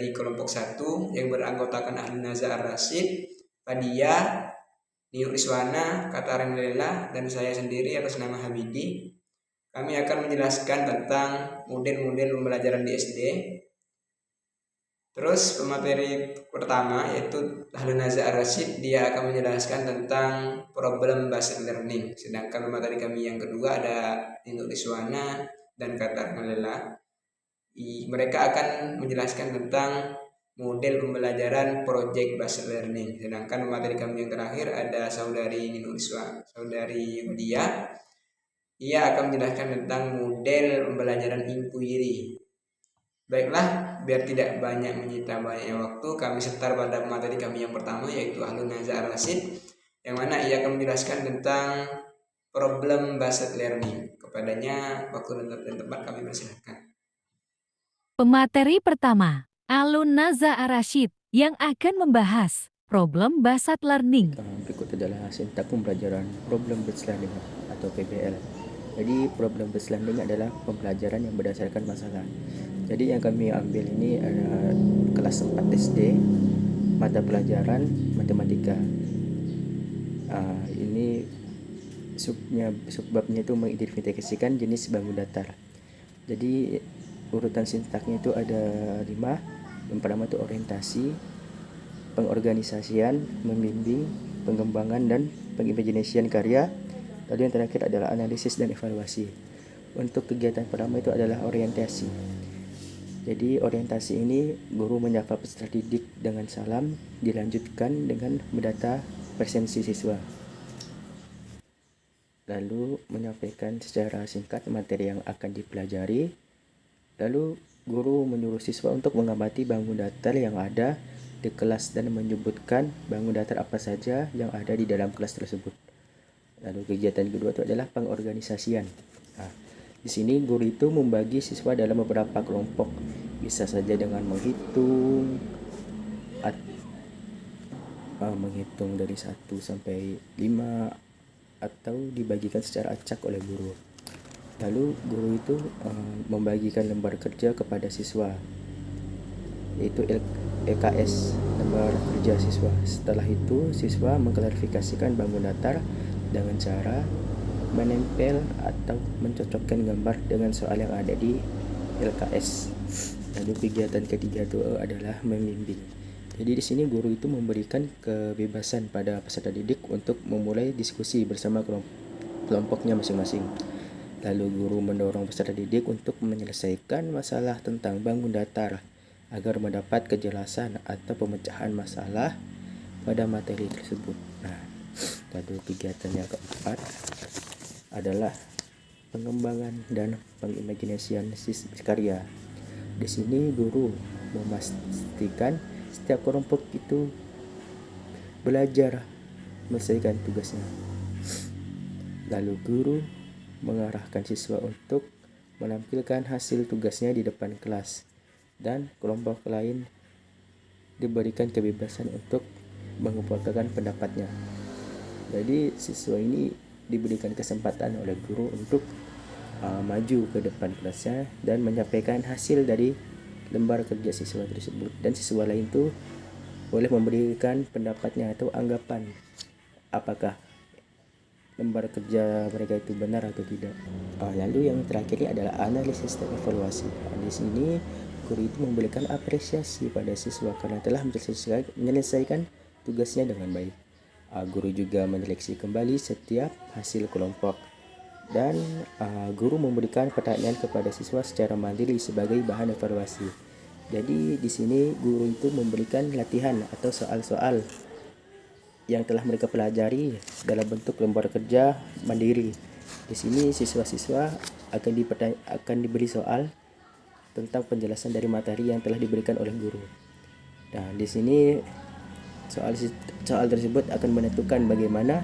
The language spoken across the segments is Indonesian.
dari kelompok 1 yang beranggotakan Ahli Naza Ar-Rasyid, Fadia, Nio Iswana, Katarin Lela, dan saya sendiri atas nama Hamidi. Kami akan menjelaskan tentang model-model pembelajaran di SD. Terus pemateri pertama yaitu Ahli Naza Ar-Rasyid, dia akan menjelaskan tentang problem based learning. Sedangkan pemateri kami yang kedua ada Nio Iswana dan Katarin Lela. Mereka akan menjelaskan tentang model pembelajaran project based learning. Sedangkan materi kami yang terakhir ada saudari Ninuswa, saudari Dia. Ia akan menjelaskan tentang model pembelajaran inquiry. Baiklah, biar tidak banyak menyita banyak waktu, kami setar pada materi kami yang pertama yaitu Ahli Naza Ar-Rasyid, yang mana ia akan menjelaskan tentang problem based learning. Kepadanya waktu dan tempat kami persilahkan. Pemateri pertama, Alun Naza Ar-Rasyid, yang akan membahas problem based learning. Berikut adalah sintak pembelajaran problem based learning atau PBL. Jadi problem based learning adalah pembelajaran yang berdasarkan masalah. Jadi yang kami ambil ini ada kelas 4 SD, mata pelajaran matematika. Ini subbabnya itu mengidentifikasikan jenis bangun datar. Jadi urutan sintaknya itu ada 5. Yang pertama itu orientasi, pengorganisasian, membimbing, pengembangan, dan pengimajinasian karya. Lalu yang terakhir adalah analisis dan evaluasi. Untuk kegiatan pertama itu adalah orientasi. Jadi orientasi ini guru menyapa peserta didik dengan salam, dilanjutkan dengan mendata presensi siswa. Lalu menyampaikan secara singkat materi yang akan dipelajari. Lalu guru menyuruh siswa untuk mengamati bangun datar yang ada di kelas dan menyebutkan bangun datar apa saja yang ada di dalam kelas tersebut. Lalu kegiatan kedua itu adalah pengorganisasian. Di sini guru itu membagi siswa dalam beberapa kelompok, bisa saja dengan menghitung dari 1 sampai 5 atau dibagikan secara acak oleh guru. Lalu guru itu membagikan lembar kerja kepada siswa, yaitu LKS, lembar kerja siswa. Setelah itu siswa mengklarifikasikan bangun datar dengan cara menempel atau mencocokkan gambar dengan soal yang ada di LKS. Lalu kegiatan ketiga itu adalah membimbing. Jadi di sini guru itu memberikan kebebasan pada peserta didik untuk memulai diskusi bersama kelompoknya masing-masing. Lalu guru mendorong peserta didik untuk menyelesaikan masalah tentang bangun datar agar mendapat kejelasan atau pemecahan masalah pada materi tersebut. Lalu kegiatan yang keempat adalah pengembangan dan pengimajinasian karya. Di sini guru memastikan setiap kelompok itu belajar menyelesaikan tugasnya. Lalu guru mengarahkan siswa untuk menampilkan hasil tugasnya di depan kelas, dan kelompok lain diberikan kebebasan untuk mengemukakan pendapatnya. Jadi siswa ini diberikan kesempatan oleh guru untuk maju ke depan kelasnya dan menyampaikan hasil dari lembar kerja siswa tersebut, dan siswa lain itu boleh memberikan pendapatnya atau anggapan apakah lembar kerja mereka itu benar atau tidak. Lalu yang terakhir adalah analisis dan evaluasi. Di sini guru itu memberikan apresiasi pada siswa karena telah menyelesaikan tugasnya dengan baik. Guru juga menyeleksi kembali setiap hasil kelompok, dan guru memberikan pertanyaan kepada siswa secara mandiri sebagai bahan evaluasi. Jadi di sini guru itu memberikan latihan atau soal-soal yang telah mereka pelajari dalam bentuk lembar kerja mandiri. Di sini siswa-siswa akan diberi soal tentang penjelasan dari materi yang telah diberikan oleh guru. Nah, di sini soal tersebut akan menentukan bagaimana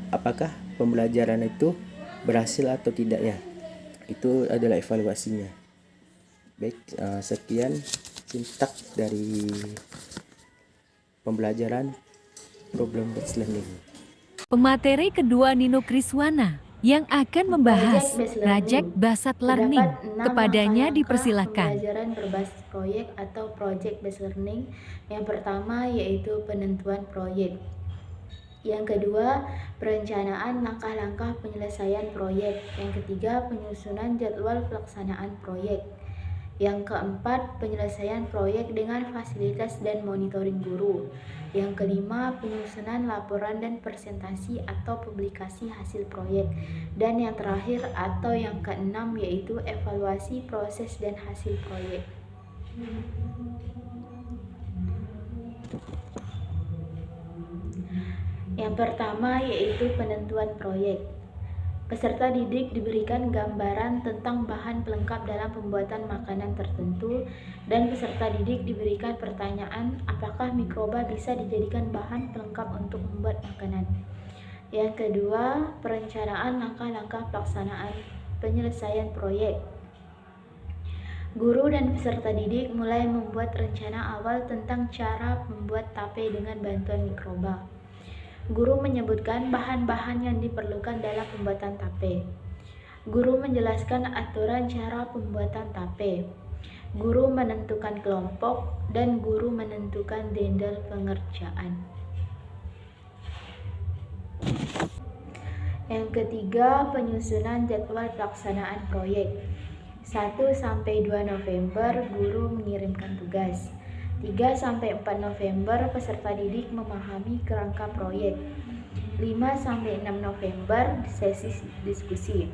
apakah pembelajaran itu berhasil atau tidaknya. Itu adalah evaluasinya. Baik, sekian sintak dari pembelajaran problem based learning. Pemateri kedua Nino Kriswana, yang akan membahas Project-based Project learning. Based Terdapat Learning. 6 Kepadanya langkah-langkah dipersilakan. pembelajaran berbasis proyek atau project-based learning. Yang pertama yaitu penentuan proyek. Yang kedua, perencanaan langkah-langkah penyelesaian proyek. Yang ketiga, penyusunan jadwal pelaksanaan proyek. Yang keempat, penyelesaian proyek dengan fasilitas dan monitoring guru. Yang kelima, penyusunan laporan dan presentasi atau publikasi hasil proyek. Dan yang terakhir atau yang keenam yaitu evaluasi proses dan hasil proyek. Yang pertama yaitu penentuan proyek. Peserta didik diberikan gambaran tentang bahan pelengkap dalam pembuatan makanan tertentu dan peserta didik diberikan pertanyaan apakah mikroba bisa dijadikan bahan pelengkap untuk membuat makanan. Yang kedua, perencanaan langkah-langkah pelaksanaan penyelesaian proyek. Guru dan peserta didik mulai membuat rencana awal tentang cara membuat tape dengan bantuan mikroba. Guru menyebutkan bahan-bahan yang diperlukan dalam pembuatan tape. Guru menjelaskan aturan cara pembuatan tape. Guru menentukan kelompok dan guru menentukan detail pengerjaan. Yang ketiga, penyusunan jadwal pelaksanaan proyek. 1-2 November guru mengirimkan tugas. 3-4 November peserta didik memahami kerangka proyek. 5-6 November sesi diskusi.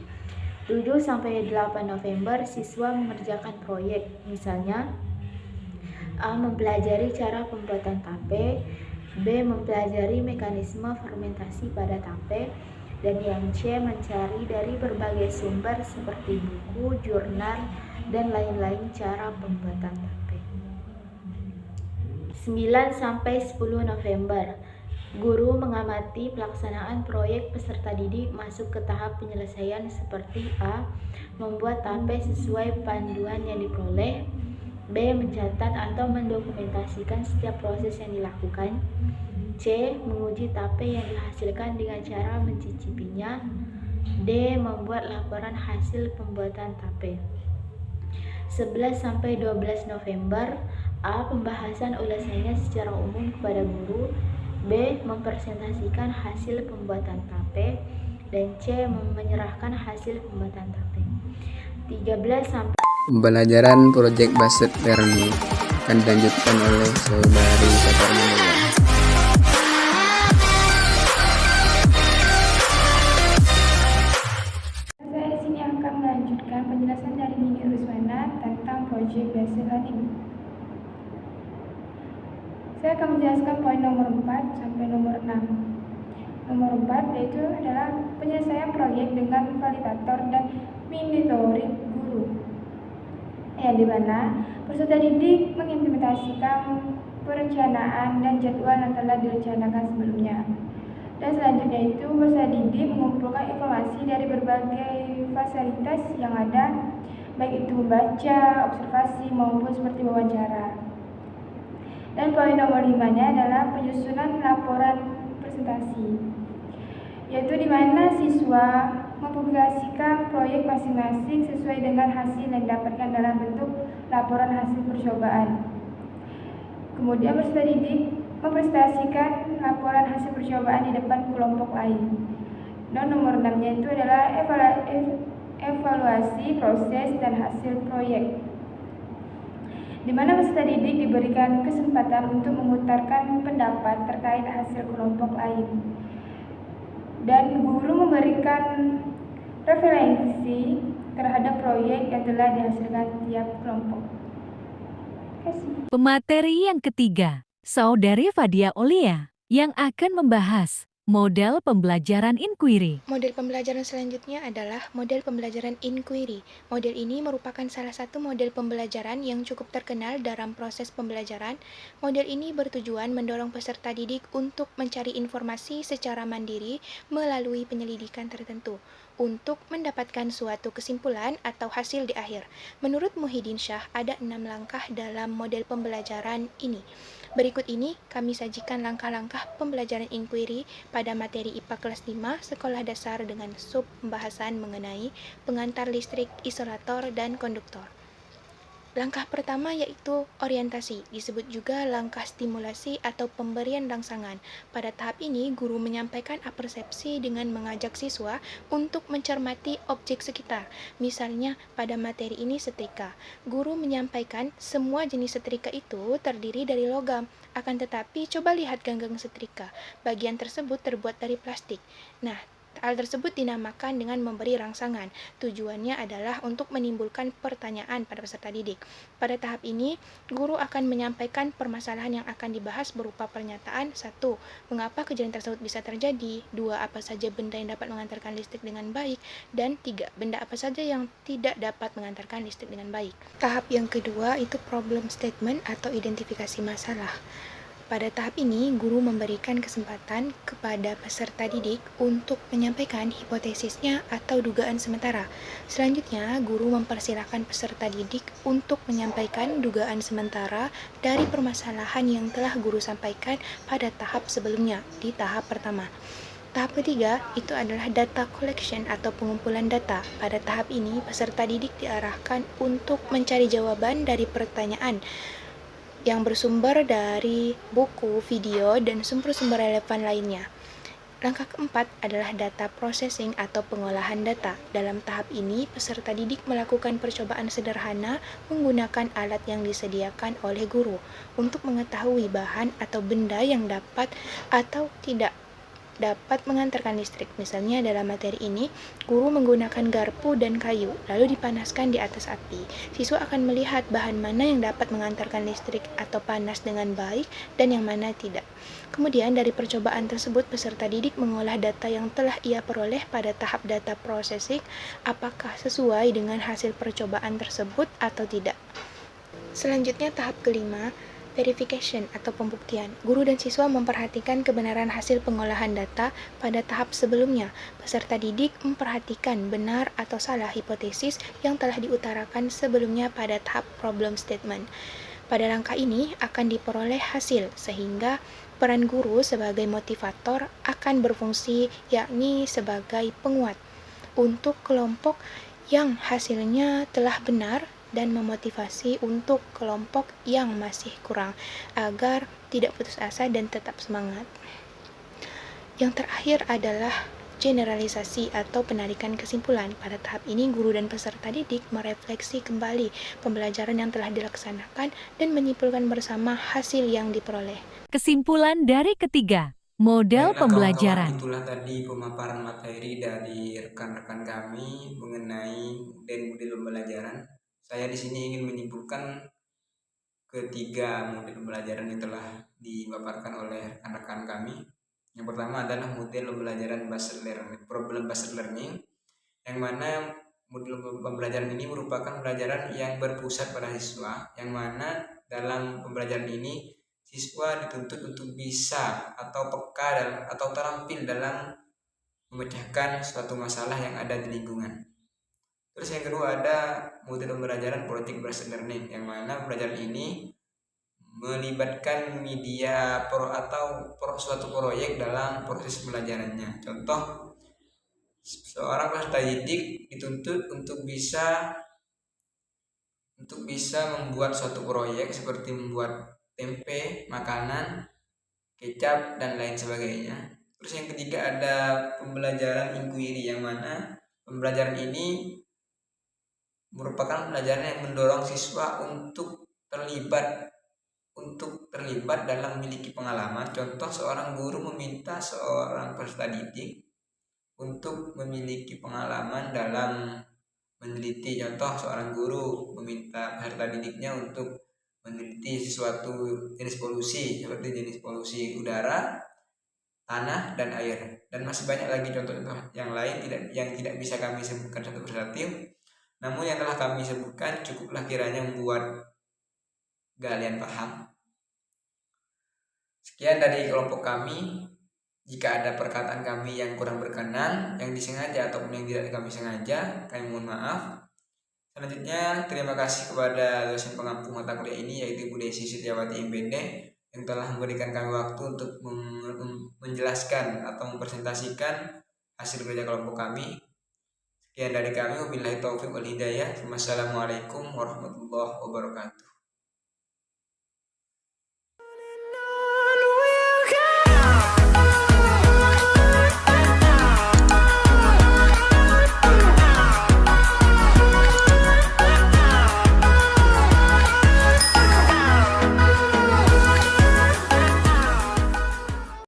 7-8 November siswa mengerjakan proyek. Misalnya A. Mempelajari cara pembuatan tape, B. Mempelajari mekanisme fermentasi pada tape, dan yang C. Mencari dari berbagai sumber seperti buku, jurnal, dan lain-lain cara pembuatan tape. 9-10 November guru mengamati pelaksanaan proyek peserta didik masuk ke tahap penyelesaian seperti A. Membuat tape sesuai panduan yang diperoleh, B. Mencatat atau mendokumentasikan setiap proses yang dilakukan, C. Menguji tape yang dihasilkan dengan cara mencicipinya, D. Membuat laporan hasil pembuatan tape. 11-12 November A. Pembahasan ulasannya secara umum kepada guru, B. Mempresentasikan hasil pembuatan tape, dan C. Menyerahkan hasil pembuatan tape. 13 Pembelajaran Project Based Learning akan dilanjutkan oleh Saudari Katarina. Saya di sini akan melanjutkan penjelasan dari Nini Ruswana tentang Project Based Learning. Saya akan menjelaskan poin nomor 4 sampai nomor 6. Nomor 4 yaitu adalah penyelesaian proyek dengan validator dan monitoring guru. Di mana peserta didik mengimplementasikan perencanaan dan jadwal yang telah direncanakan sebelumnya. Dan selanjutnya itu peserta didik mengumpulkan informasi dari berbagai fasilitas yang ada, baik itu membaca, observasi maupun seperti wawancara. Dan poin nomor 5-nya adalah penyusunan laporan presentasi, yaitu di mana siswa mempublikasikan proyek masing-masing sesuai dengan hasil yang didapatkan dalam bentuk laporan hasil percobaan. Kemudian peserta didik mempresentasikan laporan hasil percobaan di depan kelompok lain. Dan nomor 6-nya itu adalah evaluasi proses dan hasil proyek, di mana peserta didik diberikan kesempatan untuk mengutarakan pendapat terkait hasil kelompok lain. Dan guru memberikan referensi terhadap proyek yang telah dihasilkan tiap kelompok. Terima kasih. Pemateri yang ketiga, Saudari Fadia Olia, yang akan membahas model pembelajaran inquiry. Model pembelajaran selanjutnya adalah model pembelajaran inquiry. Model ini merupakan salah satu model pembelajaran yang cukup terkenal dalam proses pembelajaran. Model ini bertujuan mendorong peserta didik untuk mencari informasi secara mandiri melalui penyelidikan tertentu untuk mendapatkan suatu kesimpulan atau hasil di akhir. Menurut Muhyiddin Syah, ada 6 langkah dalam model pembelajaran ini. Berikut ini kami sajikan langkah-langkah pembelajaran inquiry pada materi IPA kelas 5 Sekolah Dasar dengan sub pembahasan mengenai pengantar listrik, isolator, dan konduktor. Langkah pertama yaitu orientasi, disebut juga langkah stimulasi atau pemberian rangsangan. Pada tahap ini, guru menyampaikan persepsi dengan mengajak siswa untuk mencermati objek sekitar. Misalnya, pada materi ini setrika. Guru menyampaikan semua jenis setrika itu terdiri dari logam. Akan tetapi, coba lihat ganggang setrika. Bagian tersebut terbuat dari plastik. Nah, hal tersebut dinamakan dengan memberi rangsangan. Tujuannya adalah untuk menimbulkan pertanyaan pada peserta didik. Pada tahap ini, guru akan menyampaikan permasalahan yang akan dibahas berupa pernyataan. 1. Mengapa kejadian tersebut bisa terjadi? 2. Apa saja benda yang dapat mengantarkan listrik dengan baik? Dan 3. Benda apa saja yang tidak dapat mengantarkan listrik dengan baik? Tahap yang kedua itu problem statement atau identifikasi masalah. Pada tahap ini, guru memberikan kesempatan kepada peserta didik untuk menyampaikan hipotesisnya atau dugaan sementara. Selanjutnya, guru mempersilahkan peserta didik untuk menyampaikan dugaan sementara dari permasalahan yang telah guru sampaikan pada tahap sebelumnya, di tahap pertama. Tahap ketiga itu adalah data collection atau pengumpulan data. Pada tahap ini, peserta didik diarahkan untuk mencari jawaban dari pertanyaan yang bersumber dari buku, video, dan sumber-sumber relevan lainnya. Langkah keempat adalah data processing atau pengolahan data. Dalam tahap ini, peserta didik melakukan percobaan sederhana menggunakan alat yang disediakan oleh guru untuk mengetahui bahan atau benda yang dapat atau tidak dapat mengantarkan listrik. Misalnya dalam materi ini, guru menggunakan garpu dan kayu, lalu dipanaskan di atas api. Siswa akan melihat bahan mana yang dapat mengantarkan listrik atau panas dengan baik dan yang mana tidak. Kemudian dari percobaan tersebut, peserta didik mengolah data yang telah ia peroleh pada tahap data processing, apakah sesuai dengan hasil percobaan tersebut atau tidak. Selanjutnya tahap kelima, verification atau pembuktian. Guru dan siswa memperhatikan kebenaran hasil pengolahan data pada tahap sebelumnya. Peserta didik memperhatikan benar atau salah hipotesis yang telah diutarakan sebelumnya pada tahap problem statement. Pada langkah ini akan diperoleh hasil, sehingga peran guru sebagai motivator akan berfungsi, yakni sebagai penguat untuk kelompok yang hasilnya telah benar dan memotivasi untuk kelompok yang masih kurang agar tidak putus asa dan tetap semangat. Yang terakhir adalah generalisasi atau penarikan kesimpulan. Pada tahap ini, guru dan peserta didik merefleksi kembali pembelajaran yang telah dilaksanakan dan menyimpulkan bersama hasil yang diperoleh. Kesimpulan dari ketiga, model Baiklah pembelajaran. kawan-kawan, itulah tadi pemaparan materi dari rekan-rekan kami mengenai model pembelajaran. Saya di sini ingin menyimpulkan ketiga model pembelajaran yang telah dipaparkan oleh rekan-rekan kami. Yang pertama adalah model pembelajaran based learning, problem based learning, yang mana model pembelajaran ini merupakan pembelajaran yang berpusat pada siswa, yang mana dalam pembelajaran ini siswa dituntut untuk bisa atau peka atau terampil dalam memecahkan suatu masalah yang ada di lingkungan. Terus yang kedua ada model pembelajaran project based learning, yang mana pembelajaran ini melibatkan media suatu proyek dalam proses pembelajarannya. Contoh, seorang peserta didik dituntut untuk bisa membuat suatu proyek seperti membuat tempe, makanan, kecap, dan lain sebagainya. Terus yang ketiga ada pembelajaran inquiry, yang mana pembelajaran ini merupakan pembelajaran yang mendorong siswa untuk terlibat dalam memiliki pengalaman. Contoh, seorang guru meminta seorang peserta didik untuk memiliki pengalaman dalam meneliti. Contoh, seorang guru meminta peserta didiknya untuk meneliti sesuatu jenis polusi, seperti jenis polusi udara, tanah, dan air. Dan masih banyak lagi contoh-contoh yang lain yang tidak bisa kami sebutkan satu persatu. Namun yang telah kami sebutkan cukuplah kiranya membuat kalian paham. Sekian dari kelompok kami. Jika ada perkataan kami yang kurang berkenan, yang disengaja ataupun yang tidak kami sengaja, kami mohon maaf. Selanjutnya, terima kasih kepada dosen pengampu mata kuliah ini, yaitu Bu Desi Setiawati Imbende, yang telah memberikan kami waktu untuk menjelaskan atau mempresentasikan hasil kerja kelompok kami. Sekian dari kami, wabillahi taufiq wal hidayah. Wassalamualaikum warahmatullahi wabarakatuh.